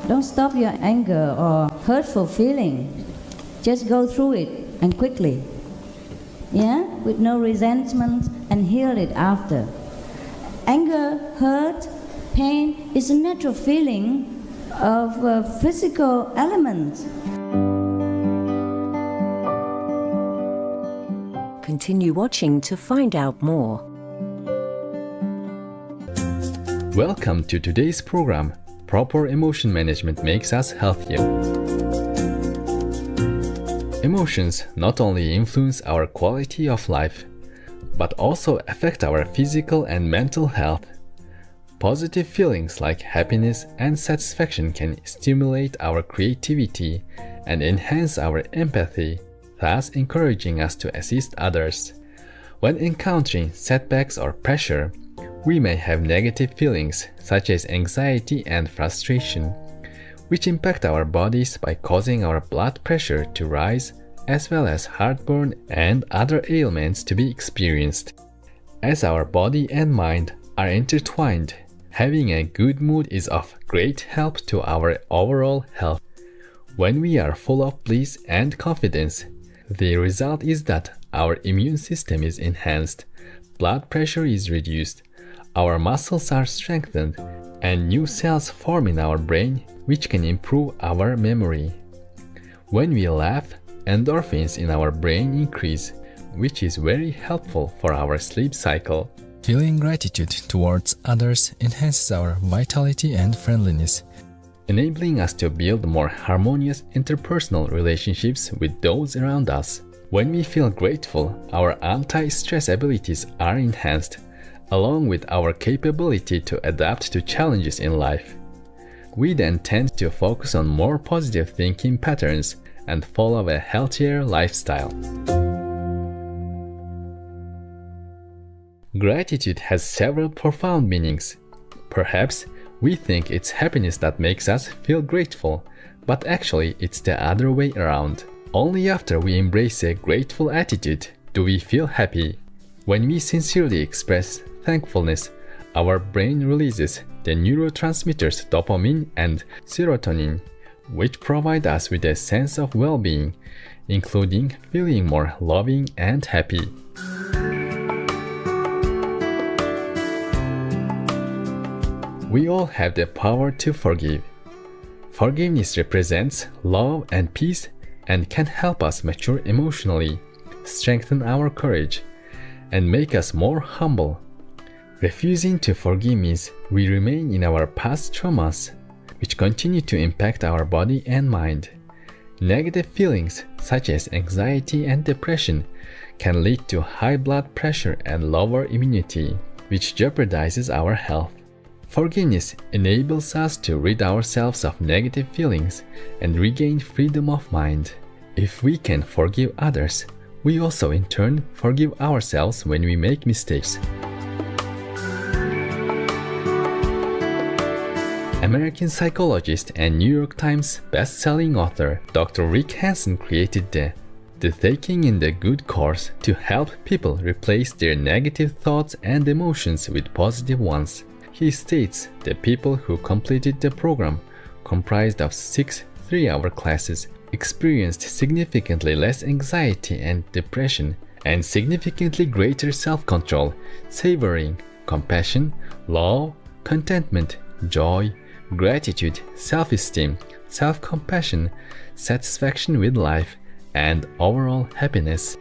Don't stop your anger or hurtful feeling. Just go through it and quickly. Yeah? With no resentment and heal it after. Anger, hurt, pain is a natural feeling of a physical element. Continue watching to find out more. Welcome to today's program. Proper emotion management makes us healthier. Emotions not only influence our quality of life, but also affect our physical and mental health. Positive feelings like happiness and satisfaction can stimulate our creativity and enhance our empathy, thus encouraging us to assist others. When encountering setbacks or pressure, we may have negative feelings such as anxiety and frustration, which impact our bodies by causing our blood pressure to rise, as well as heartburn and other ailments to be experienced. As our body and mind are intertwined, having a good mood is of great help to our overall health. When we are full of bliss and confidence, the result is that our immune system is enhanced, blood pressure is reduced, our muscles are strengthened, and new cells form in our brain, which can improve our memory. When we laugh, endorphins in our brain increase, which is very helpful for our sleep cycle. Feeling gratitude towards others enhances our vitality and friendliness, enabling us to build more harmonious interpersonal relationships with those around us. When we feel grateful, our anti-stress abilities are enhanced, along with our capability to adapt to challenges in life. We then tend to focus on more positive thinking patterns and follow a healthier lifestyle. Gratitude has several profound meanings. Perhaps we think it's happiness that makes us feel grateful, but actually it's the other way around. Only after we embrace a grateful attitude do we feel happy. When we sincerely express thankfulness, our brain releases the neurotransmitters dopamine and serotonin, which provide us with a sense of well-being, including feeling more loving and happy. We all have the power to forgive. Forgiveness represents love and peace and can help us mature emotionally, strengthen our courage, and make us more humble. Refusing to forgive means we remain in our past traumas, which continue to impact our body and mind. Negative feelings such as anxiety and depression can lead to high blood pressure and lower immunity, which jeopardizes our health. Forgiveness enables us to rid ourselves of negative feelings and regain freedom of mind. If we can forgive others, we also in turn forgive ourselves when we make mistakes. American psychologist and New York Times best-selling author Dr. Rick Hanson created the Taking in the Good course to help people replace their negative thoughts and emotions with positive ones. He states the people who completed the program, comprised of 6 3-hour classes, experienced significantly less anxiety and depression and significantly greater self-control, savoring compassion, love, contentment, joy, gratitude, self-esteem, self-compassion, satisfaction with life, and overall happiness.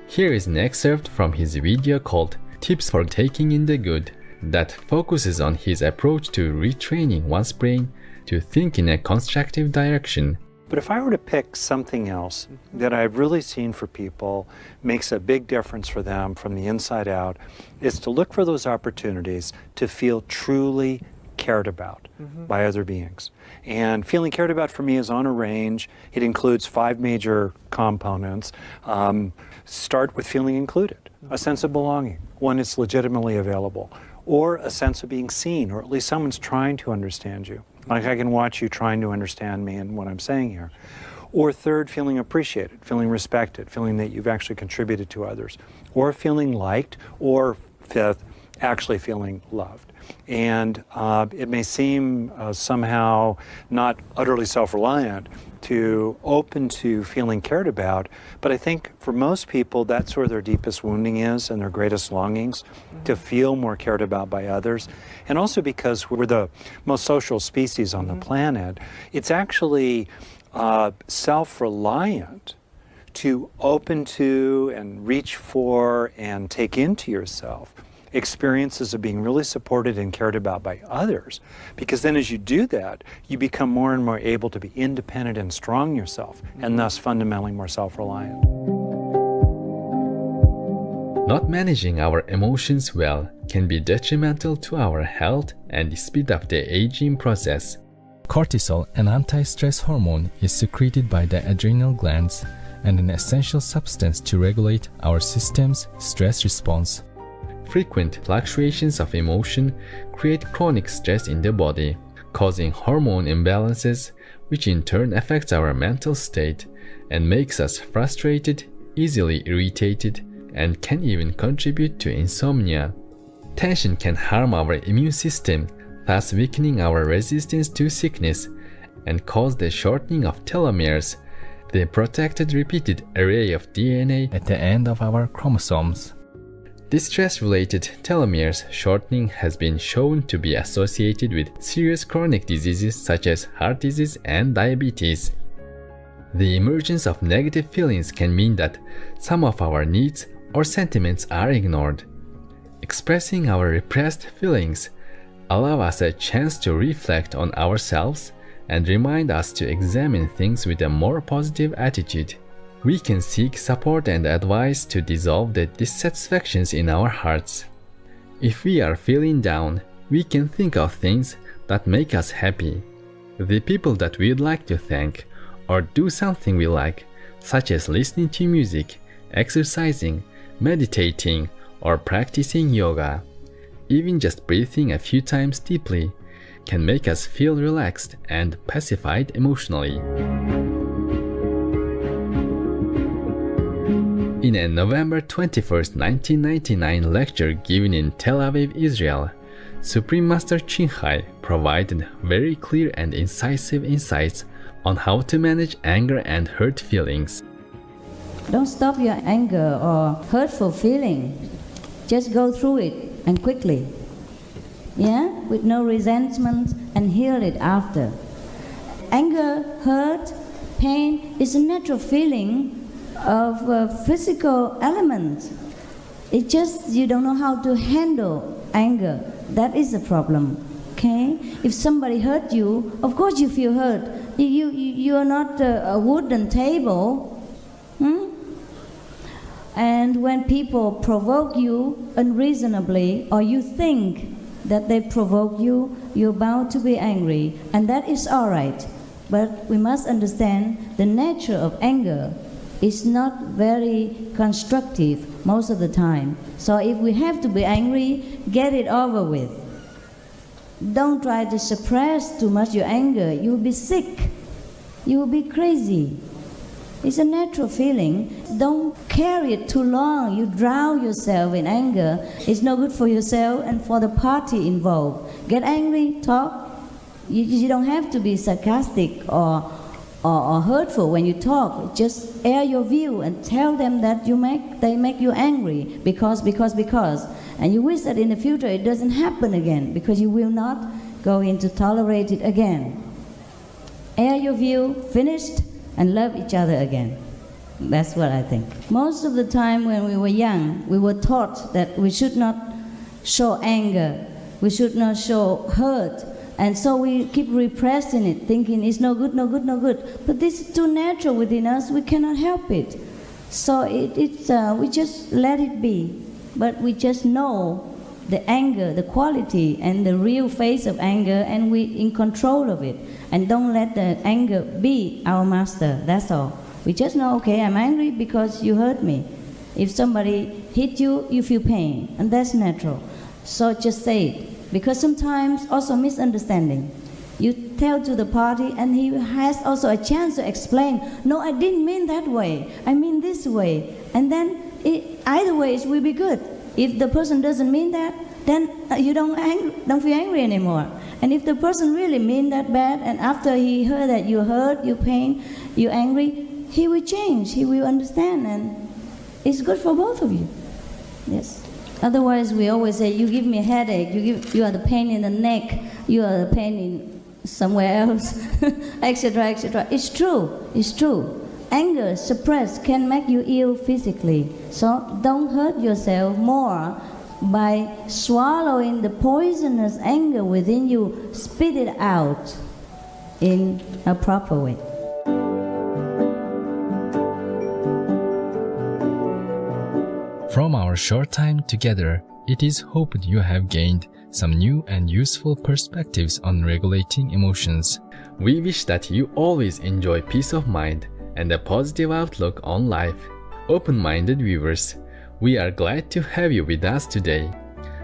Here is an excerpt from his video called Tips for Taking in the Good that focuses on his approach to retraining one's brain to think in a constructive direction. But if I were to pick something else that I've really seen for people makes a big difference for them from the inside out, is to look for those opportunities to feel truly cared about by other beings. And feeling cared about for me is on a range. It includes 5 major components. Start with feeling included, a sense of belonging, one that's legitimately available, or a sense of being seen, or at least someone's trying to understand you. Like I can watch you trying to understand me and what I'm saying here. Or third, feeling appreciated, feeling respected, feeling that you've actually contributed to others. Or feeling liked. Or fifth, actually feeling loved. And it may seem somehow not utterly self-reliant to open to feeling cared about, but I think for most people that's where their deepest wounding is and their greatest longings, to feel more cared about by others. And also because we're the most social species on the planet, it's actually self-reliant to open to and reach for and take into yourself experiences of being really supported and cared about by others. Because then as you do that, you become more and more able to be independent and strong yourself, and thus fundamentally more self-reliant. Not managing our emotions well can be detrimental to our health and speed up the aging process. Cortisol, an anti-stress hormone, is secreted by the adrenal glands and an essential substance to regulate our system's stress response. Frequent fluctuations of emotion create chronic stress in the body, causing hormone imbalances, which in turn affects our mental state and makes us frustrated, easily irritated, and can even contribute to insomnia. Tension can harm our immune system, thus weakening our resistance to sickness, and cause the shortening of telomeres, the protected repeated array of DNA At the end of our chromosomes. This stress-related telomeres shortening has been shown to be associated with serious chronic diseases such as heart disease and diabetes. The emergence of negative feelings can mean that some of our needs or sentiments are ignored. Expressing our repressed feelings allow us a chance to reflect on ourselves and remind us to examine things with a more positive attitude. We can seek support and advice to dissolve the dissatisfactions in our hearts. If we are feeling down, we can think of things that make us happy, the people that we'd like to thank, or do something we like, such as listening to music, exercising, meditating, or practicing yoga. Even just breathing a few times deeply can make us feel relaxed and pacified emotionally. In a November 21, 1999 lecture given in Tel Aviv, Israel, Supreme Master Thanh provided very clear and incisive insights on how to manage anger and hurt feelings. Don't stop your anger or hurtful feeling. Just go through it and quickly. Yeah? With no resentment, and heal it after. Anger, hurt, pain is a natural feeling of a physical element. It's just you don't know how to handle anger. That is the problem. Okay? If somebody hurt you, of course you feel hurt. You are not a wooden table. And when people provoke you unreasonably, or you think that they provoke you, you're bound to be angry. And that is all right. But we must understand the nature of anger is not very constructive most of the time. So if we have to be angry, get it over with. Don't try to suppress too much your anger. You will be sick. You will be crazy. It's a natural feeling. Don't carry it too long. You drown yourself in anger. It's no good for yourself and for the party involved. Get angry, talk. You don't have to be sarcastic or hurtful when you talk. Just air your view and tell them that they make you angry because. And you wish that in the future it doesn't happen again, because you will not go in to tolerate it again. Air your view, finished, and love each other again. That's what I think. Most of the time when we were young, we were taught that we should not show anger, we should not show hurt. And so we keep repressing it, thinking it's no good, no good, no good. But this is too natural within us, we cannot help it. So we just let it be. But we just know the anger, the quality, and the real face of anger, and we're in control of it. And don't let the anger be our master, that's all. We just know, okay, I'm angry because you hurt me. If somebody hit you, you feel pain, and that's natural. So just say it. Because sometimes also misunderstanding. You tell to the party and he has also a chance to explain, no, I didn't mean that way, I mean this way. And then either way it will be good. If the person doesn't mean that, then you don't feel angry anymore. And if the person really mean that bad, and after he heard that you hurt, you pain, you angry, he will change, he will understand, and it's good for both of you. Yes. Otherwise, we always say, you give me a headache, you are the pain in the neck, you are the pain in somewhere else, etc., etc. It's true, it's true. Anger suppressed can make you ill physically. So don't hurt yourself more by swallowing the poisonous anger within you. Spit it out in a proper way. From our short time together, it is hoped you have gained some new and useful perspectives on regulating emotions. We wish that you always enjoy peace of mind and a positive outlook on life. Open-minded viewers, we are glad to have you with us today.